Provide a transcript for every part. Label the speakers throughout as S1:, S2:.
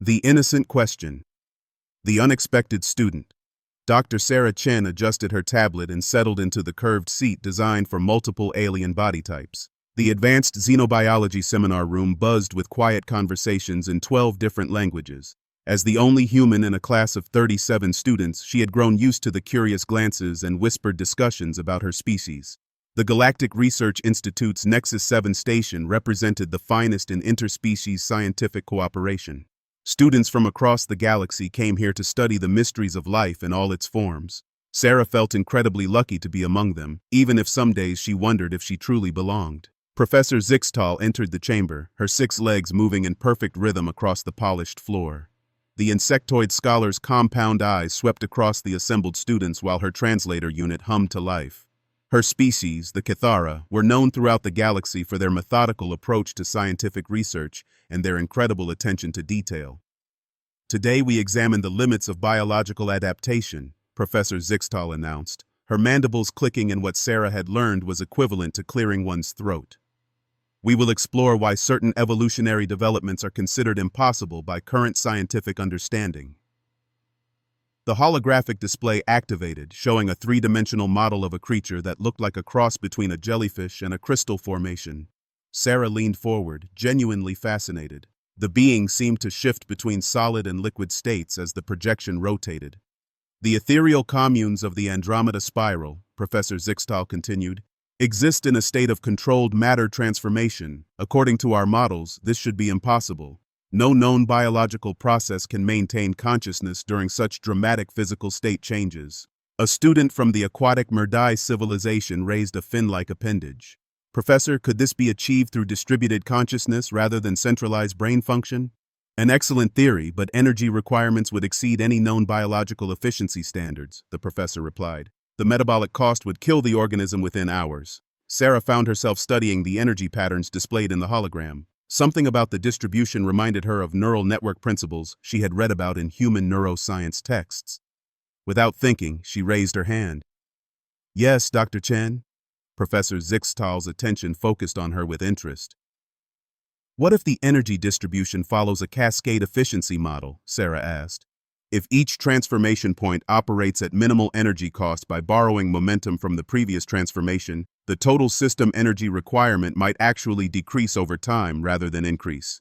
S1: The innocent question. The unexpected student. Dr. Sarah Chen adjusted her tablet and settled into the curved seat designed for multiple alien body types. The advanced xenobiology seminar room buzzed with quiet conversations in 12 different languages. As the only human in a class of 37 students, she had grown used to the curious glances and whispered discussions about her species. The Galactic Research Institute's Nexus 7 station represented the finest in interspecies scientific cooperation. Students from across the galaxy came here to study the mysteries of life in all its forms. Sarah felt incredibly lucky to be among them, even if some days she wondered if she truly belonged. Professor Zixtal entered the chamber, her 6 legs moving in perfect rhythm across the polished floor. The insectoid scholar's compound eyes swept across the assembled students while her translator unit hummed to life. Her species, the Cathara, were known throughout the galaxy for their methodical approach to scientific research and their incredible attention to detail. Today we examine the limits of biological adaptation, Professor Zixtal announced, her mandibles clicking, and what Sarah had learned was equivalent to clearing one's throat. We will explore why certain evolutionary developments are considered impossible by current scientific understanding. The holographic display activated, showing a 3-dimensional model of a creature that looked like a cross between a jellyfish and a crystal formation. Sarah leaned forward, genuinely fascinated. The being seemed to shift between solid and liquid states as the projection rotated. The ethereal communes of the Andromeda spiral, Professor Zixtal continued, exist in a state of controlled matter transformation. According to our models, this should be impossible. No known biological process can maintain consciousness during such dramatic physical state changes. A student from the aquatic Merdai civilization raised a fin-like appendage. Professor, could this be achieved through distributed consciousness rather than centralized brain function? An excellent theory, but energy requirements would exceed any known biological efficiency standards, the professor replied. The metabolic cost would kill the organism within hours. Sarah found herself studying the energy patterns displayed in the hologram. Something about the distribution reminded her of neural network principles she had read about in human neuroscience texts. Without thinking, she raised her hand. Yes, Dr. Chen. Professor Zixtal's attention focused on her with interest. What if the energy distribution follows a cascade efficiency model? Sarah asked. If each transformation point operates at minimal energy cost by borrowing momentum from the previous transformation, the total system energy requirement might actually decrease over time rather than increase.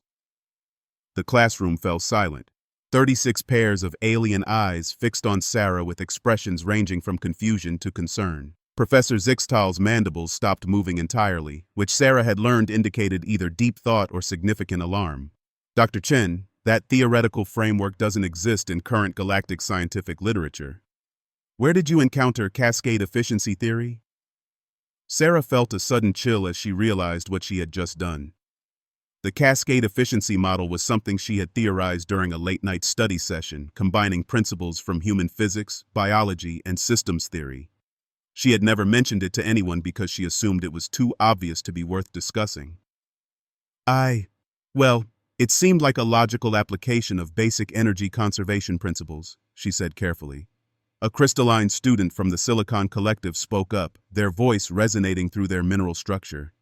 S1: The classroom fell silent. 36 pairs of alien eyes fixed on Sarah with expressions ranging from confusion to concern. Professor Zixtal's mandibles stopped moving entirely, which Sarah had learned indicated either deep thought or significant alarm. Dr. Chen, that theoretical framework doesn't exist in current galactic scientific literature. Where did you encounter cascade efficiency theory? Sarah felt a sudden chill as she realized what she had just done. The cascade efficiency model was something she had theorized during a late-night study session, combining principles from human physics, biology, and systems theory. She had never mentioned it to anyone because she assumed it was too obvious to be worth discussing. Well, it seemed like a logical application of basic energy conservation principles, she said carefully. A crystalline student from the Silicon Collective spoke up, their voice resonating through their mineral structure.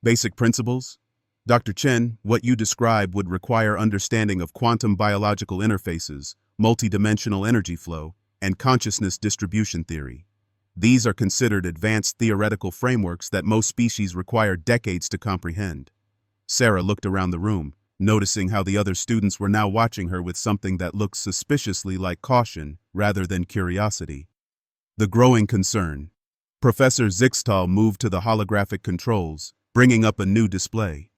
S1: Basic principles? Dr. Chen, what you describe would require understanding of quantum biological interfaces, multidimensional energy flow, and consciousness distribution theory. These are considered advanced theoretical frameworks that most species require decades to comprehend. Sarah looked around the room, noticing how the other students were now watching her with something that looked suspiciously like caution rather than curiosity. The growing concern. Professor Zixtal moved to the holographic controls, bringing up a new display.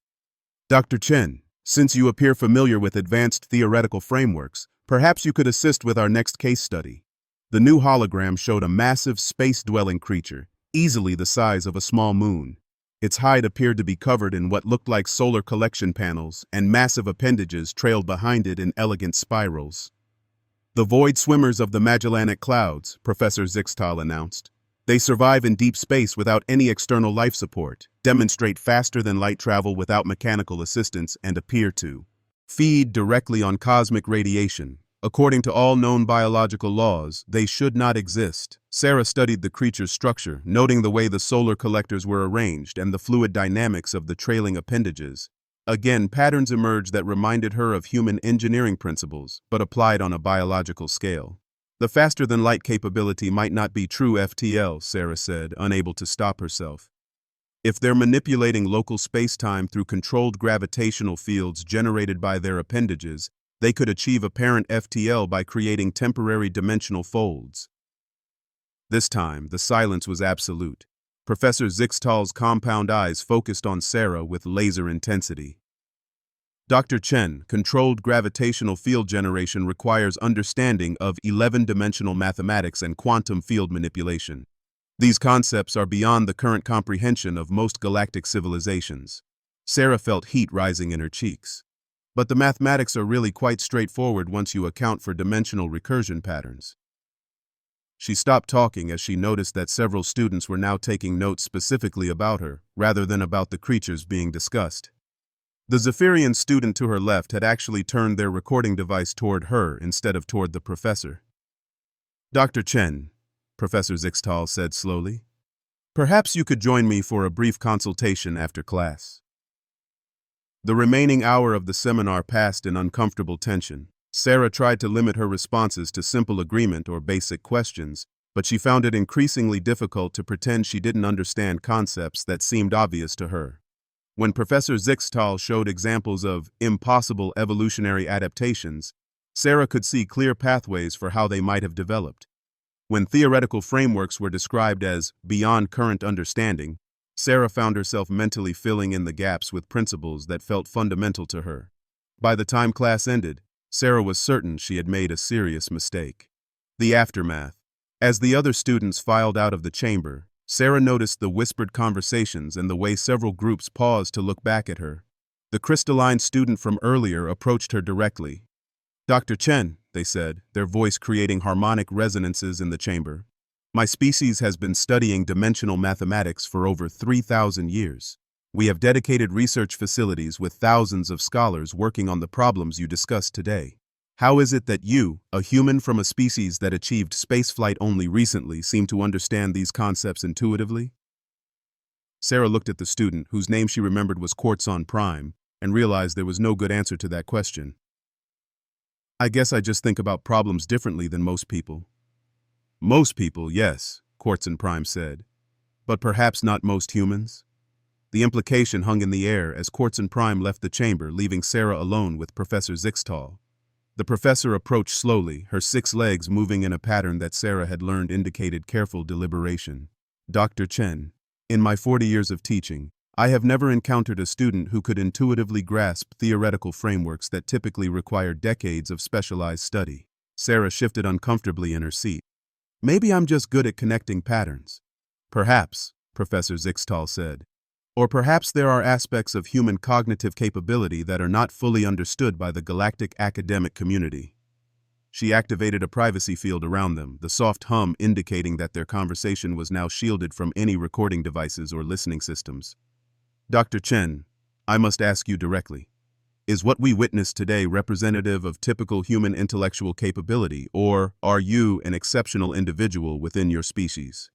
S1: Dr. Chen, since you appear familiar with advanced theoretical frameworks, perhaps you could assist with our next case study. The new hologram showed a massive space-dwelling creature, easily the size of a small moon. Its hide appeared to be covered in what looked like solar collection panels, and massive appendages trailed behind it in elegant spirals. The void swimmers of the Magellanic Clouds, Professor Zixtal announced. They survive in deep space without any external life support, demonstrate faster-than-light travel without mechanical assistance, and appear to feed directly on cosmic radiation. According to all known biological laws, they should not exist. Sarah studied the creature's structure, noting the way the solar collectors were arranged and the fluid dynamics of the trailing appendages. Again, patterns emerged that reminded her of human engineering principles, but applied on a biological scale. The faster-than-light capability might not be true FTL, Sarah said, unable to stop herself. If they're manipulating local space-time through controlled gravitational fields generated by their appendages, they could achieve apparent FTL by creating temporary dimensional folds. This time, the silence was absolute. Professor Zixtal's compound eyes focused on Sarah with laser intensity. Dr. Chen, controlled gravitational field generation requires understanding of 11-dimensional mathematics and quantum field manipulation. These concepts are beyond the current comprehension of most galactic civilizations. Sarah felt heat rising in her cheeks. But the mathematics are really quite straightforward once you account for dimensional recursion patterns. She stopped talking as she noticed that several students were now taking notes specifically about her, rather than about the creatures being discussed. The Zephyrian student to her left had actually turned their recording device toward her instead of toward the professor. "Dr. Chen," Professor Zixtal said slowly, "perhaps you could join me for a brief consultation after class." The remaining hour of the seminar passed in uncomfortable tension. Sarah tried to limit her responses to simple agreement or basic questions, but she found it increasingly difficult to pretend she didn't understand concepts that seemed obvious to her. When Professor Zixtal showed examples of impossible evolutionary adaptations, Sarah could see clear pathways for how they might have developed. When theoretical frameworks were described as beyond current understanding, Sarah found herself mentally filling in the gaps with principles that felt fundamental to her. By the time class ended, Sarah was certain she had made a serious mistake. The aftermath. As the other students filed out of the chamber, Sarah noticed the whispered conversations and the way several groups paused to look back at her. The crystalline student from earlier approached her directly. "Dr. Chen," they said, their voice creating harmonic resonances in the chamber, "my species has been studying dimensional mathematics for over 3,000 years. We have dedicated research facilities with thousands of scholars working on the problems you discussed today. How is it that you, a human from a species that achieved spaceflight only recently, seem to understand these concepts intuitively?" Sarah looked at the student, whose name she remembered was Quartzon Prime, and realized there was no good answer to that question. "I guess I just think about problems differently than most people." "Most people, yes," Quartzon Prime said, "but perhaps not most humans?" The implication hung in the air as Quartzon Prime left the chamber, leaving Sarah alone with Professor Zixtal. The professor approached slowly, her 6 legs moving in a pattern that Sarah had learned indicated careful deliberation. "Dr. Chen, in my 40 years of teaching, I have never encountered a student who could intuitively grasp theoretical frameworks that typically require decades of specialized study." Sarah shifted uncomfortably in her seat. "Maybe I'm just good at connecting patterns." "Perhaps," Professor Zixtal said. "Or perhaps there are aspects of human cognitive capability that are not fully understood by the galactic academic community." She activated a privacy field around them, the soft hum indicating that their conversation was now shielded from any recording devices or listening systems. "Dr. Chen, I must ask you directly. Is what we witnessed today representative of typical human intellectual capability, or are you an exceptional individual within your species?"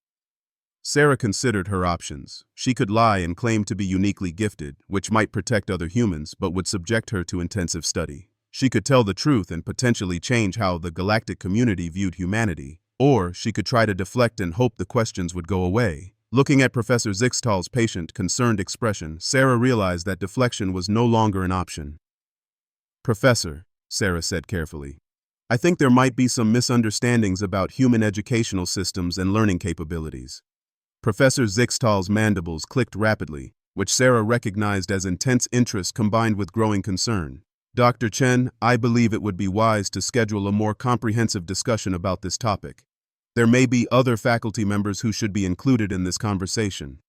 S1: Sarah considered her options. She could lie and claim to be uniquely gifted, which might protect other humans but would subject her to intensive study. She could tell the truth and potentially change how the galactic community viewed humanity, or she could try to deflect and hope the questions would go away. Looking at Professor Zixtal's patient, concerned expression, Sarah realized that deflection was no longer an option. "Professor," Sarah said carefully, "I think there might be some misunderstandings about human educational systems and learning capabilities." Professor Zixtal's mandibles clicked rapidly, which Sarah recognized as intense interest combined with growing concern. "Dr. Chen, I believe it would be wise to schedule a more comprehensive discussion about this topic. There may be other faculty members who should be included in this conversation."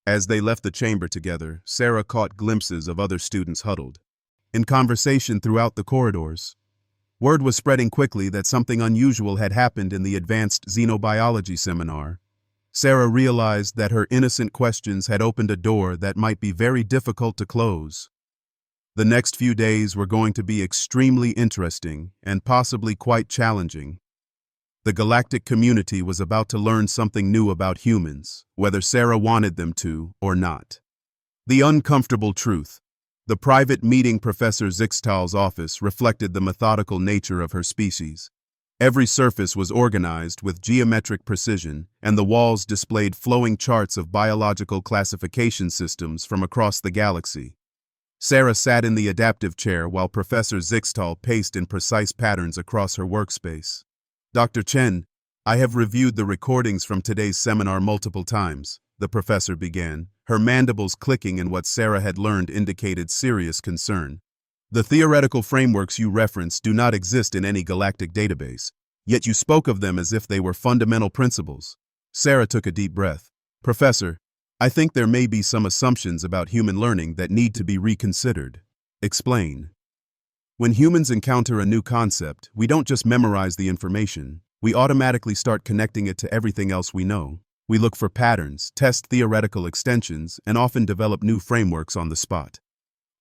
S1: As they left the chamber together, Sarah caught glimpses of other students huddled in conversation throughout the corridors. Word was spreading quickly that something unusual had happened in the advanced xenobiology seminar. Sarah realized that her innocent questions had opened a door that might be very difficult to close. The next few days were going to be extremely interesting and possibly quite challenging. The galactic community was about to learn something new about humans, whether Sarah wanted them to or not. The uncomfortable truth. The private meeting Professor Zixtal's office reflected the methodical nature of her species. Every surface was organized with geometric precision, and the walls displayed flowing charts of biological classification systems from across the galaxy. Sarah sat in the adaptive chair while Professor Zixtal paced in precise patterns across her workspace. Dr. Chen, I have reviewed the recordings from today's seminar multiple times, the professor began, her mandibles clicking, and what Sarah had learned indicated serious concern. The theoretical frameworks you reference do not exist in any galactic database, yet you spoke of them as if they were fundamental principles. Sarah took a deep breath. Professor, I think there may be some assumptions about human learning that need to be reconsidered. Explain. When humans encounter a new concept, we don't just memorize the information, we automatically start connecting it to everything else we know. We look for patterns, test theoretical extensions, and often develop new frameworks on the spot.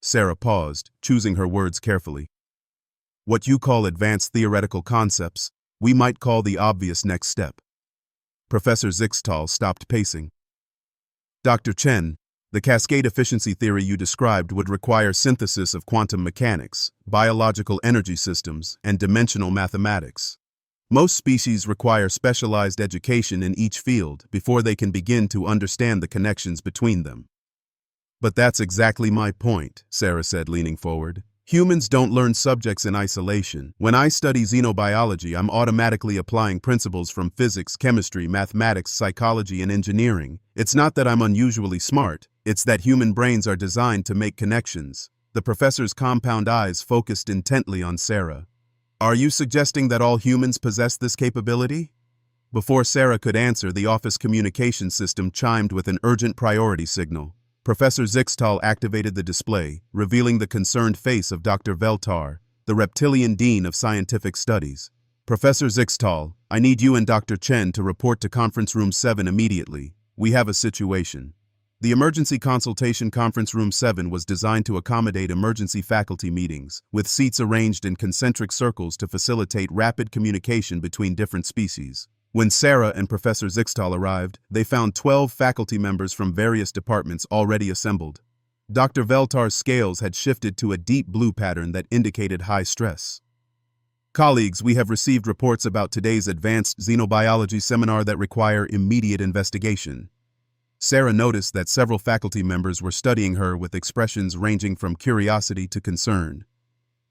S1: Sarah paused, choosing her words carefully. What you call advanced theoretical concepts, we might call the obvious next step. Professor Zixtal stopped pacing. Dr. Chen, the cascade efficiency theory you described would require synthesis of quantum mechanics, biological energy systems, and dimensional mathematics. Most species require specialized education in each field before they can begin to understand the connections between them. But that's exactly my point, Sarah said, leaning forward. Humans don't learn subjects in isolation. When I study xenobiology, I'm automatically applying principles from physics, chemistry, mathematics, psychology, and engineering. It's not that I'm unusually smart, it's that human brains are designed to make connections. The professor's compound eyes focused intently on Sarah. Are you suggesting that all humans possess this capability? Before Sarah could answer, the office communication system chimed with an urgent priority signal. Professor Zixtal activated the display, revealing the concerned face of Dr. Veltar, the reptilian dean of scientific studies. Professor Zixtal, I need you and Dr. Chen to report to conference room 7 immediately. We have a situation. The emergency consultation conference room 7 was designed to accommodate emergency faculty meetings, with seats arranged in concentric circles to facilitate rapid communication between different species. When Sarah and Professor Zixtal arrived, they found 12 faculty members from various departments already assembled. Dr. Veltar's scales had shifted to a deep blue pattern that indicated high stress. Colleagues, we have received reports about today's advanced xenobiology seminar that require immediate investigation. Sarah noticed that several faculty members were studying her with expressions ranging from curiosity to concern.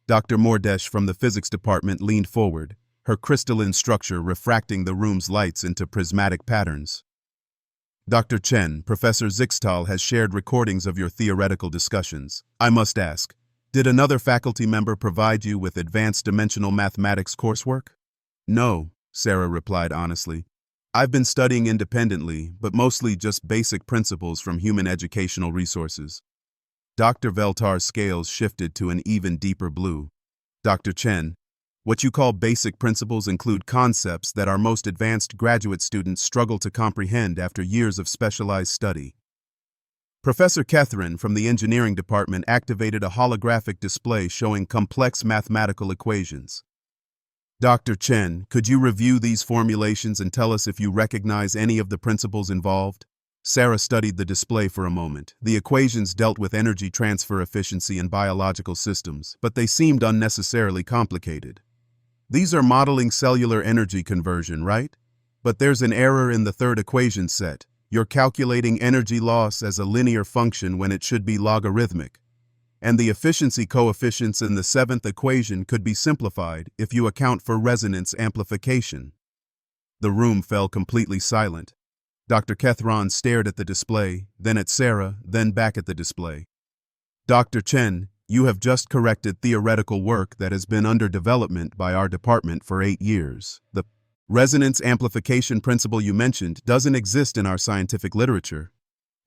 S1: Dr. Mordesh from the physics department leaned forward, her crystalline structure refracting the room's lights into prismatic patterns. Dr. Chen, Professor Zixtal has shared recordings of your theoretical discussions. I must ask, did another faculty member provide you with advanced dimensional mathematics coursework? No, Sarah replied honestly. I've been studying independently, but mostly just basic principles from human educational resources. Dr. Veltar's scales shifted to an even deeper blue. Dr. Chen, what you call basic principles include concepts that our most advanced graduate students struggle to comprehend after years of specialized study. Professor Catherine from the engineering department activated a holographic display showing complex mathematical equations. Dr. Chen, could you review these formulations and tell us if you recognize any of the principles involved? Sarah studied the display for a moment. The equations dealt with energy transfer efficiency and biological systems, but they seemed unnecessarily complicated. These are modeling cellular energy conversion, right? But there's an error in the third equation set. You're calculating energy loss as a linear function when it should be logarithmic. And the efficiency coefficients in the seventh equation could be simplified if you account for resonance amplification. The room fell completely silent. Dr. Kethron stared at the display, then at Sarah, then back at the display. Dr. Chen, you have just corrected theoretical work that has been under development by our department for 8 years. The resonance amplification principle you mentioned doesn't exist in our scientific literature.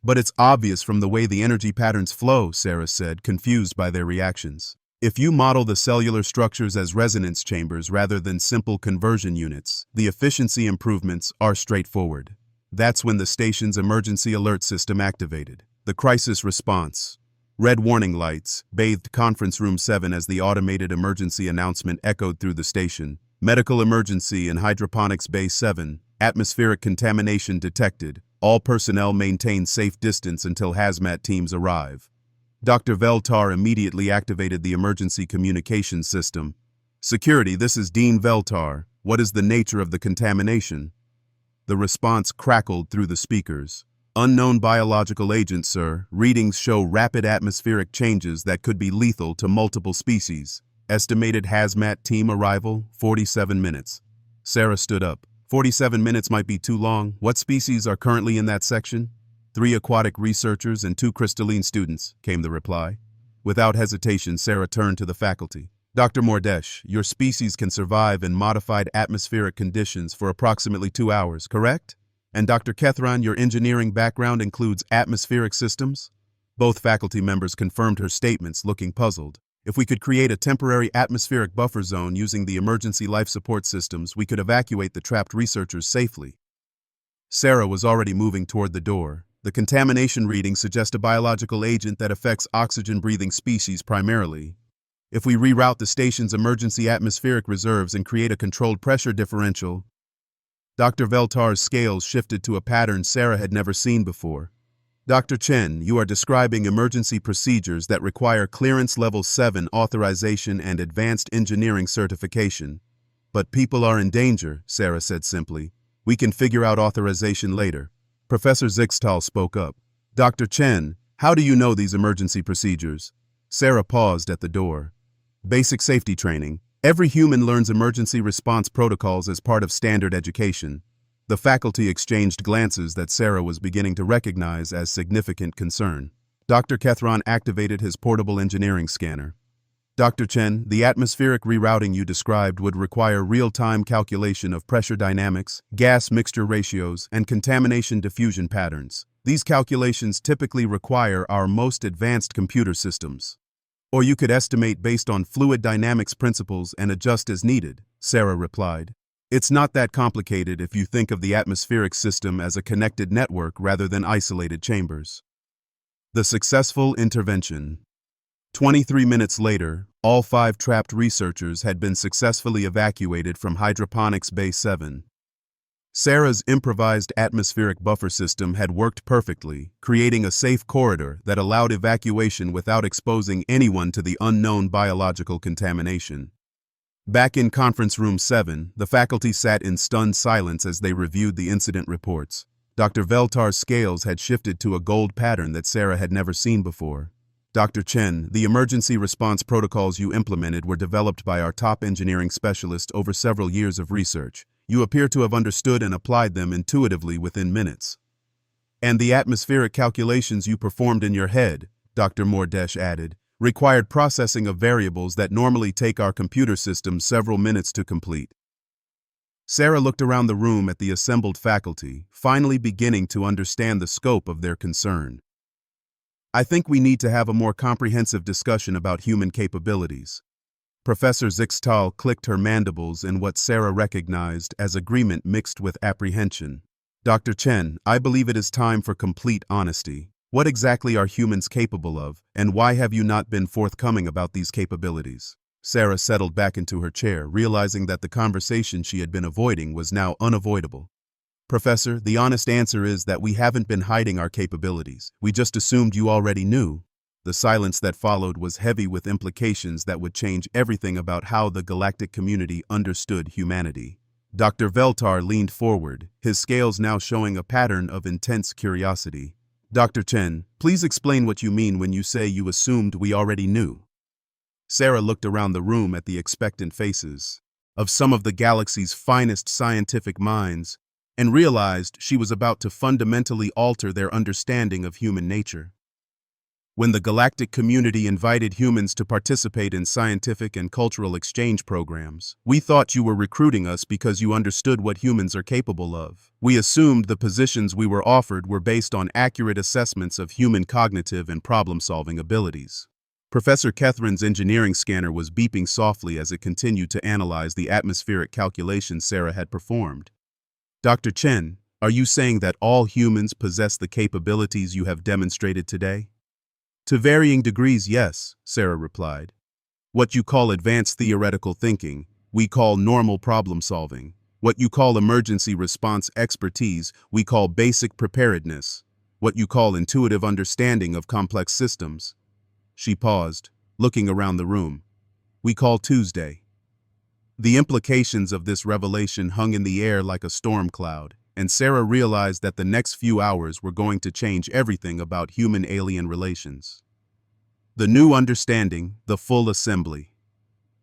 S1: But it's obvious from the way the energy patterns flow, Sarah said, confused by their reactions. If you model the cellular structures as resonance chambers rather than simple conversion units, the efficiency improvements are straightforward. That's when the station's emergency alert system activated. The crisis response. Red warning lights bathed conference room 7 as the automated emergency announcement echoed through the station. Medical emergency in hydroponics bay 7. Atmospheric contamination detected. All personnel maintain safe distance until hazmat teams arrive. Dr. Veltar immediately activated the emergency communication system. Security, this is Dean Veltar. What is the nature of the contamination? The response crackled through the speakers. Unknown biological agent, sir. Readings show rapid atmospheric changes that could be lethal to multiple species. Estimated hazmat team arrival, 47 minutes. Sarah stood up. 47 minutes might be too long. What species are currently in that section? 3 aquatic researchers and 2 crystalline students, came the reply. Without hesitation, Sarah turned to the faculty. Dr. Mordesh, your species can survive in modified atmospheric conditions for approximately 2 hours, correct? And Dr. Kethran, your engineering background includes atmospheric systems? Both faculty members confirmed her statements, looking puzzled. If we could create a temporary atmospheric buffer zone using the emergency life support systems, we could evacuate the trapped researchers safely. Sarah was already moving toward the door. The contamination readings suggest a biological agent that affects oxygen-breathing species primarily. If we reroute the station's emergency atmospheric reserves and create a controlled pressure differential, Dr. Veltar's scales shifted to a pattern Sarah had never seen before. Dr. Chen, you are describing emergency procedures that require Clearance Level 7 authorization and advanced engineering certification. But people are in danger, Sarah said simply. We can figure out authorization later. Professor Zixtal spoke up. Dr. Chen, how do you know these emergency procedures? Sarah paused at the door. Basic safety training. Every human learns emergency response protocols as part of standard education. The faculty exchanged glances that Sarah was beginning to recognize as significant concern. Dr. Kethran activated his portable engineering scanner. Dr. Chen, the atmospheric rerouting you described would require real-time calculation of pressure dynamics, gas mixture ratios, and contamination diffusion patterns. These calculations typically require our most advanced computer systems. Or you could estimate based on fluid dynamics principles and adjust as needed, Sarah replied. It's not that complicated if you think of the atmospheric system as a connected network rather than isolated chambers. The successful intervention. 23 minutes later, all 5 trapped researchers had been successfully evacuated from Hydroponics Bay 7. Sarah's improvised atmospheric buffer system had worked perfectly, creating a safe corridor that allowed evacuation without exposing anyone to the unknown biological contamination. Back in Conference Room 7, the faculty sat in stunned silence as they reviewed the incident reports. Dr. Veltar's scales had shifted to a gold pattern that Sarah had never seen before. Dr. Chen, the emergency response protocols you implemented were developed by our top engineering specialist over several years of research. You appear to have understood and applied them intuitively within minutes. And the atmospheric calculations you performed in your head, Dr. Mordesh added, required processing of variables that normally take our computer system several minutes to complete. Sarah looked around the room at the assembled faculty, finally beginning to understand the scope of their concern. I think we need to have a more comprehensive discussion about human capabilities. Professor Zixtal clicked her mandibles in what Sarah recognized as agreement mixed with apprehension. Dr. Chen, I believe it is time for complete honesty. What exactly are humans capable of, and why have you not been forthcoming about these capabilities? Sarah settled back into her chair, realizing that the conversation she had been avoiding was now unavoidable. Professor, the honest answer is that we haven't been hiding our capabilities. We just assumed you already knew. The silence that followed was heavy with implications that would change everything about how the galactic community understood humanity. Dr. Veltar leaned forward, his scales now showing a pattern of intense curiosity. Dr. Chen, please explain what you mean when you say you assumed we already knew. Sarah looked around the room at the expectant faces of some of the galaxy's finest scientific minds and realized she was about to fundamentally alter their understanding of human nature. When the galactic community invited humans to participate in scientific and cultural exchange programs, we thought you were recruiting us because you understood what humans are capable of. We assumed the positions we were offered were based on accurate assessments of human cognitive and problem-solving abilities. Professor Kethran's engineering scanner was beeping softly as it continued to analyze the atmospheric calculations Sarah had performed. Dr. Chen, are you saying that all humans possess the capabilities you have demonstrated today? To varying degrees, yes, Sarah replied. What you call advanced theoretical thinking, we call normal problem solving. What you call emergency response expertise, we call basic preparedness. What you call intuitive understanding of complex systems, She paused, looking around the room. We call Tuesday. The implications of this revelation hung in the air like a storm cloud, and Sarah realized that the next few hours were going to change everything about human-alien relations. The new understanding, the full assembly.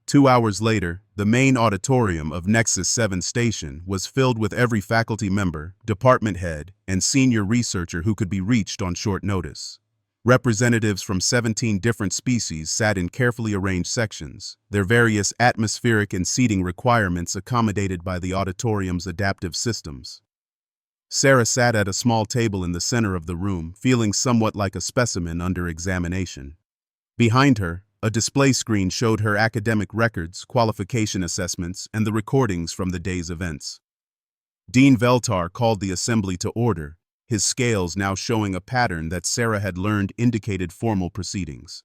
S1: 2 hours later, the main auditorium of Nexus 7 Station was filled with every faculty member, department head, and senior researcher who could be reached on short notice. Representatives from 17 different species sat in carefully arranged sections, their various atmospheric and seating requirements accommodated by the auditorium's adaptive systems. Sarah sat at a small table in the center of the room, feeling somewhat like a specimen under examination. Behind her, a display screen showed her academic records, qualification assessments, and the recordings from the day's events. Dean Veltar called the assembly to order, his scales now showing a pattern that Sarah had learned indicated formal proceedings.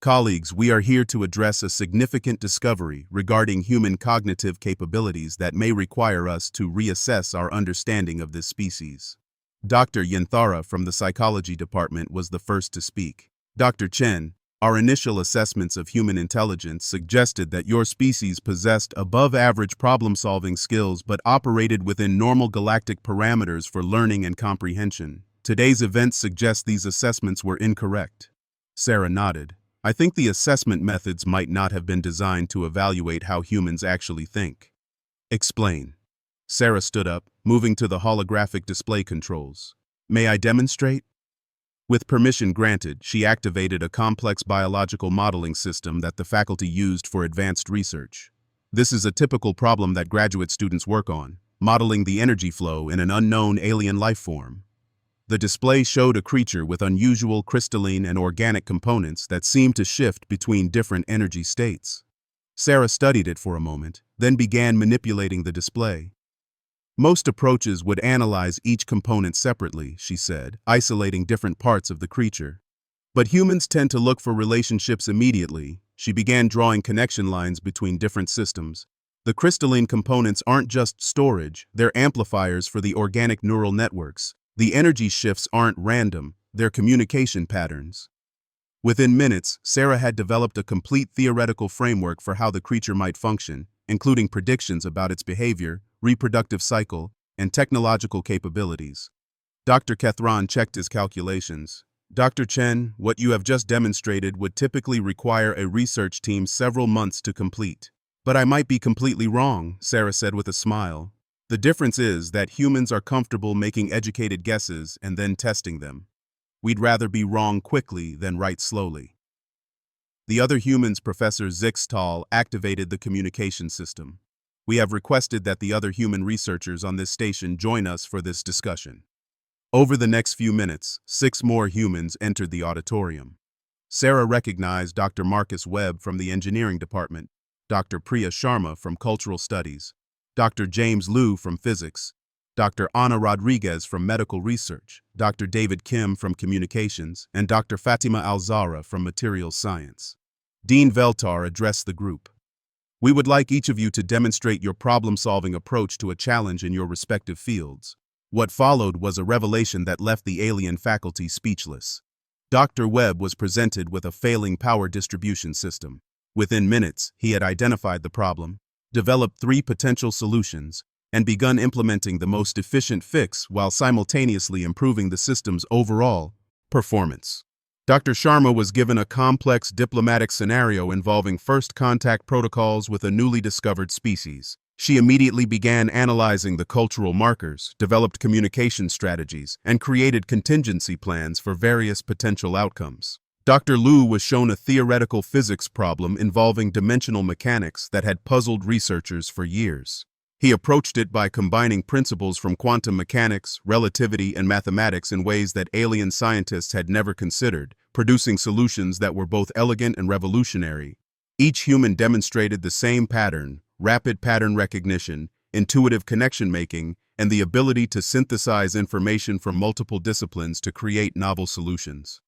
S1: Colleagues, we are here to address a significant discovery regarding human cognitive capabilities that may require us to reassess our understanding of this species. Dr. Yanthara from the psychology department was the first to speak. Dr. Chen, our initial assessments of human intelligence suggested that your species possessed above-average problem-solving skills but operated within normal galactic parameters for learning and comprehension. Today's events suggest these assessments were incorrect. Sarah nodded. I think the assessment methods might not have been designed to evaluate how humans actually think. Explain. Sarah stood up, moving to the holographic display controls. May I demonstrate? With permission granted, she activated a complex biological modeling system that the faculty used for advanced research. This is a typical problem that graduate students work on, modeling the energy flow in an unknown alien life form. The display showed a creature with unusual crystalline and organic components that seemed to shift between different energy states. Sarah studied it for a moment, then began manipulating the display. Most approaches would analyze each component separately, she said, isolating different parts of the creature. But humans tend to look for relationships immediately. She began drawing connection lines between different systems. The crystalline components aren't just storage, they're amplifiers for the organic neural networks. The energy shifts aren't random, they're communication patterns. Within minutes, Sarah had developed a complete theoretical framework for how the creature might function, including predictions about its behavior, reproductive cycle, and technological capabilities. Dr. Kethran checked his calculations. Dr. Chen, what you have just demonstrated would typically require a research team several months to complete. But I might be completely wrong, Sarah said with a smile. The difference is that humans are comfortable making educated guesses and then testing them. We'd rather be wrong quickly than right slowly. The other humans, Professor Zixtal, activated the communication system. We have requested that the other human researchers on this station join us for this discussion. Over the next few minutes, 6 more humans entered the auditorium. Sarah recognized Dr. Marcus Webb from the engineering department, Dr. Priya Sharma from cultural studies, Dr. James Liu from physics, Dr. Ana Rodriguez from medical research, Dr. David Kim from communications, and Dr. Fatima Alzara from materials science. Dean Veltar addressed the group. We would like each of you to demonstrate your problem-solving approach to a challenge in your respective fields. What followed was a revelation that left the alien faculty speechless. Dr. Webb was presented with a failing power distribution system. Within minutes, he had identified the problem, developed 3 potential solutions, and begun implementing the most efficient fix while simultaneously improving the system's overall performance. Dr. Sharma was given a complex diplomatic scenario involving first contact protocols with a newly discovered species. She immediately began analyzing the cultural markers, developed communication strategies, and created contingency plans for various potential outcomes. Dr. Liu was shown a theoretical physics problem involving dimensional mechanics that had puzzled researchers for years. He approached it by combining principles from quantum mechanics, relativity, and mathematics in ways that alien scientists had never considered, producing solutions that were both elegant and revolutionary. Each human demonstrated the same pattern: rapid pattern recognition, intuitive connection making, and the ability to synthesize information from multiple disciplines to create novel solutions.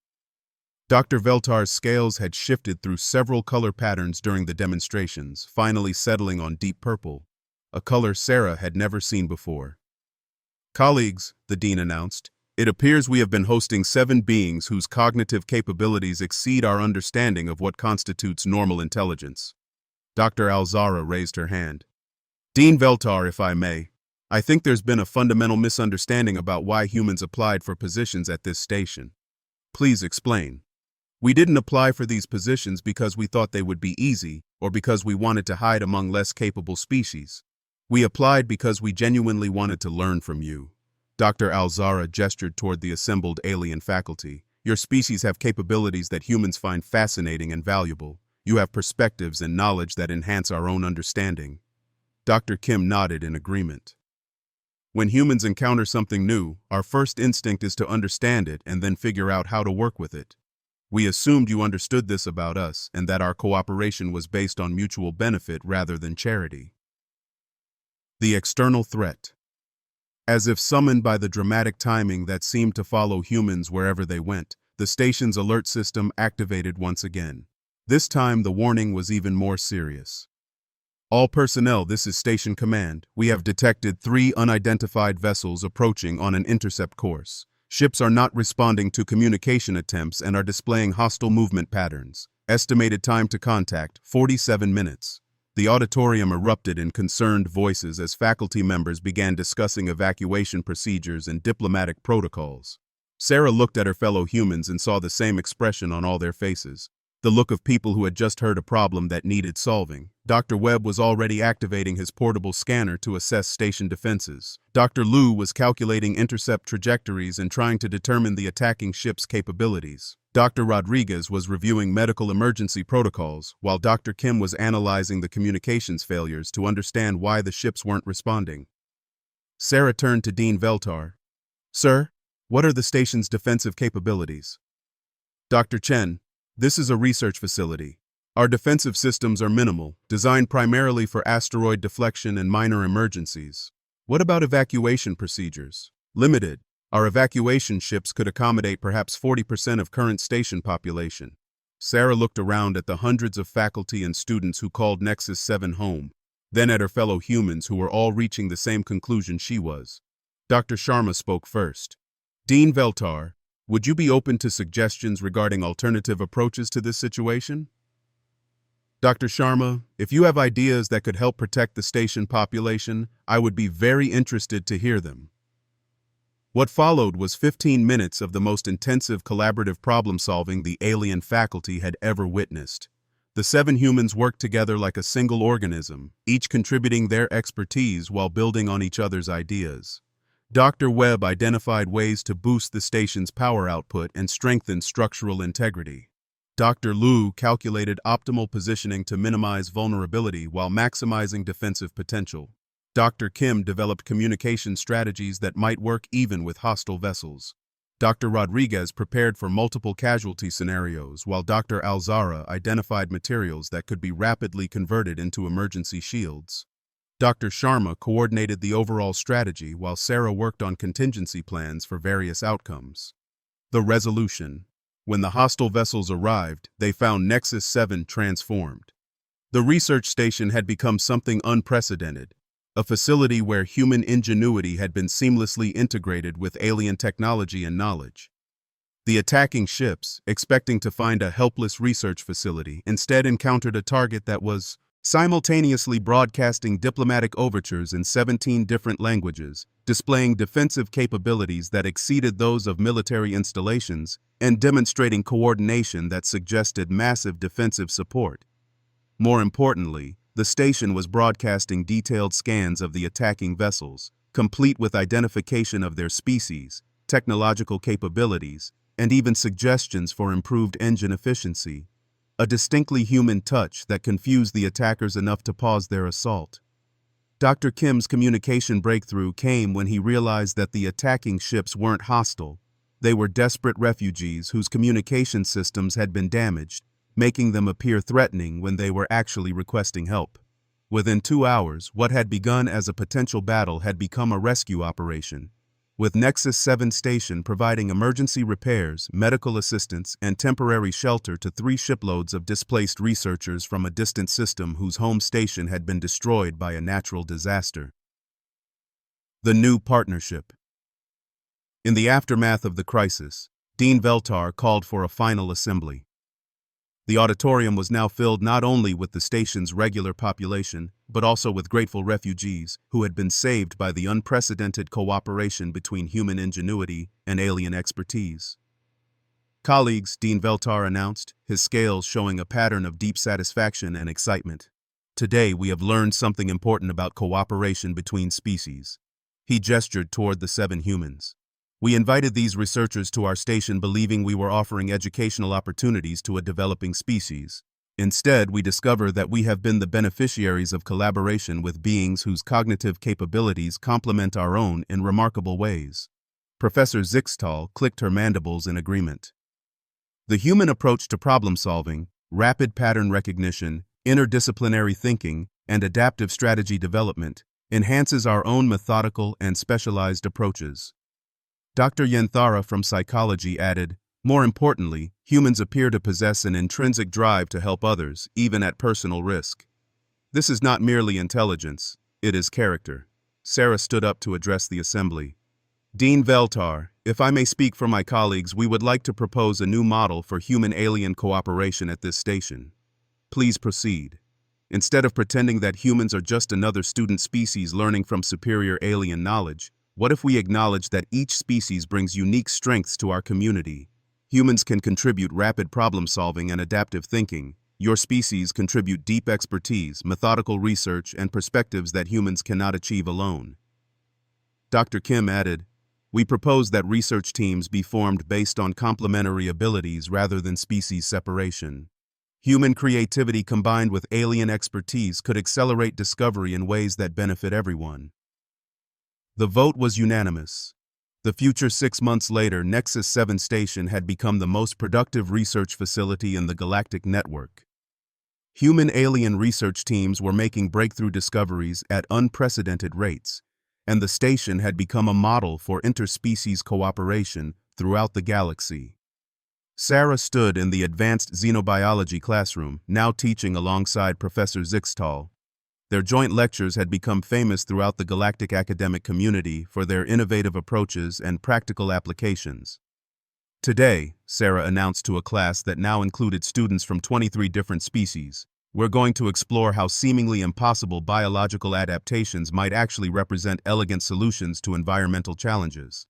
S1: Dr. Veltar's scales had shifted through several color patterns during the demonstrations, finally settling on deep purple, a color Sarah had never seen before. Colleagues, the dean announced, It appears we have been hosting 7 beings whose cognitive capabilities exceed our understanding of what constitutes normal intelligence. Dr. Alzara raised her hand. Dean Veltar, if I may, I think there's been a fundamental misunderstanding about why humans applied for positions at this station. Please explain. We didn't apply for these positions because we thought they would be easy or because we wanted to hide among less capable species. We applied because we genuinely wanted to learn from you. Dr. Alzara gestured toward the assembled alien faculty. Your species have capabilities that humans find fascinating and valuable. You have perspectives and knowledge that enhance our own understanding. Dr. Kim nodded in agreement. When humans encounter something new, our first instinct is to understand it and then figure out how to work with it. We assumed you understood this about us and that our cooperation was based on mutual benefit rather than charity. The external threat. As if summoned by the dramatic timing that seemed to follow humans wherever they went, the station's alert system activated once again. This time the warning was even more serious. All personnel, this is Station Command. We have detected 3 unidentified vessels approaching on an intercept course. Ships are not responding to communication attempts and are displaying hostile movement patterns. Estimated time to contact, 47 minutes. The auditorium erupted in concerned voices as faculty members began discussing evacuation procedures and diplomatic protocols. Sarah looked at her fellow humans and saw the same expression on all their faces. The look of people who had just heard a problem that needed solving. Dr. Webb was already activating his portable scanner to assess station defenses. Dr. Liu was calculating intercept trajectories and trying to determine the attacking ship's capabilities. Dr. Rodriguez was reviewing medical emergency protocols, while Dr. Kim was analyzing the communications failures to understand why the ships weren't responding. Sarah turned to Dean Veltar. Sir, what are the station's defensive capabilities? Dr. Chen, this is a research facility. Our defensive systems are minimal, designed primarily for asteroid deflection and minor emergencies. What about evacuation procedures? Limited. Our evacuation ships could accommodate perhaps 40% of current station population. Sarah looked around at the hundreds of faculty and students who called Nexus 7 home, then at her fellow humans who were all reaching the same conclusion she was. Dr. Sharma spoke first. Dean Veltar, would you be open to suggestions regarding alternative approaches to this situation? Dr. Sharma, if you have ideas that could help protect the station population, I would be very interested to hear them. What followed was 15 minutes of the most intensive collaborative problem-solving the alien faculty had ever witnessed. The 7 humans worked together like a single organism, each contributing their expertise while building on each other's ideas. Dr. Webb identified ways to boost the station's power output and strengthen structural integrity. Dr. Liu calculated optimal positioning to minimize vulnerability while maximizing defensive potential. Dr. Kim developed communication strategies that might work even with hostile vessels. Dr. Rodriguez prepared for multiple casualty scenarios, while Dr. Alzara identified materials that could be rapidly converted into emergency shields. Dr. Sharma coordinated the overall strategy while Sarah worked on contingency plans for various outcomes. The resolution. When the hostile vessels arrived, they found Nexus 7 transformed. The research station had become something unprecedented, a facility where human ingenuity had been seamlessly integrated with alien technology and knowledge. The attacking ships, expecting to find a helpless research facility, instead encountered a target that was simultaneously broadcasting diplomatic overtures in 17 different languages, displaying defensive capabilities that exceeded those of military installations, and demonstrating coordination that suggested massive defensive support. More importantly, the station was broadcasting detailed scans of the attacking vessels, complete with identification of their species, technological capabilities, and even suggestions for improved engine efficiency. A distinctly human touch that confused the attackers enough to pause their assault. Dr. Kim's communication breakthrough came when he realized that the attacking ships weren't hostile. They were desperate refugees whose communication systems had been damaged, making them appear threatening when they were actually requesting help. Within 2 hours, what had begun as a potential battle had become a rescue operation, with Nexus 7 station providing emergency repairs, medical assistance, and temporary shelter to 3 shiploads of displaced researchers from a distant system whose home station had been destroyed by a natural disaster. The new partnership. In the aftermath of the crisis, Dean Veltar called for a final assembly. The auditorium was now filled not only with the station's regular population, but also with grateful refugees who had been saved by the unprecedented cooperation between human ingenuity and alien expertise. Colleagues, Dean Veltar announced, his scales showing a pattern of deep satisfaction and excitement. Today we have learned something important about cooperation between species. He gestured toward the 7 humans. We invited these researchers to our station believing we were offering educational opportunities to a developing species. Instead, we discover that we have been the beneficiaries of collaboration with beings whose cognitive capabilities complement our own in remarkable ways. Professor Zixtal clicked her mandibles in agreement. The human approach to problem-solving, rapid pattern recognition, interdisciplinary thinking, and adaptive strategy development enhances our own methodical and specialized approaches. Dr. Yenthara from psychology added, more importantly, humans appear to possess an intrinsic drive to help others, even at personal risk. This is not merely intelligence, it is character. Sarah stood up to address the assembly. Dean Veltar, if I may speak for my colleagues, we would like to propose a new model for human-alien cooperation at this station. Please proceed. Instead of pretending that humans are just another student species learning from superior alien knowledge, what if we acknowledge that each species brings unique strengths to our community? Humans can contribute rapid problem-solving and adaptive thinking. Your species contribute deep expertise, methodical research, and perspectives that humans cannot achieve alone. Dr. Kim added, we propose that research teams be formed based on complementary abilities rather than species separation. Human creativity combined with alien expertise could accelerate discovery in ways that benefit everyone. The vote was unanimous. The future 6 months later, Nexus 7 Station had become the most productive research facility in the galactic network. Human-alien research teams were making breakthrough discoveries at unprecedented rates, and the station had become a model for interspecies cooperation throughout the galaxy. Sarah stood in the advanced xenobiology classroom, now teaching alongside Professor Zixtal. Their joint lectures had become famous throughout the galactic academic community for their innovative approaches and practical applications. Today, Sarah announced to a class that now included students from 23 different species, we're going to explore how seemingly impossible biological adaptations might actually represent elegant solutions to environmental challenges.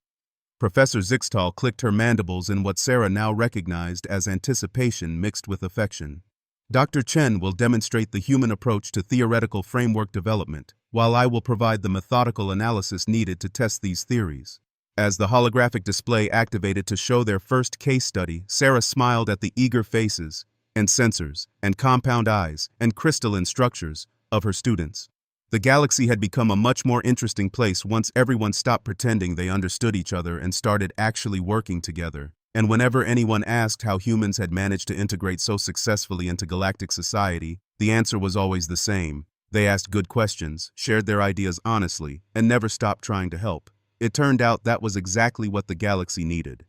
S1: Professor Zixtal clicked her mandibles in what Sarah now recognized as anticipation mixed with affection. Dr. Chen will demonstrate the human approach to theoretical framework development, while I will provide the methodical analysis needed to test these theories. As the holographic display activated to show their first case study, Sarah smiled at the eager faces, and sensors, and compound eyes, and crystalline structures of her students. The galaxy had become a much more interesting place once everyone stopped pretending they understood each other and started actually working together. And whenever anyone asked how humans had managed to integrate so successfully into galactic society, the answer was always the same. They asked good questions, shared their ideas honestly, and never stopped trying to help. It turned out that was exactly what the galaxy needed.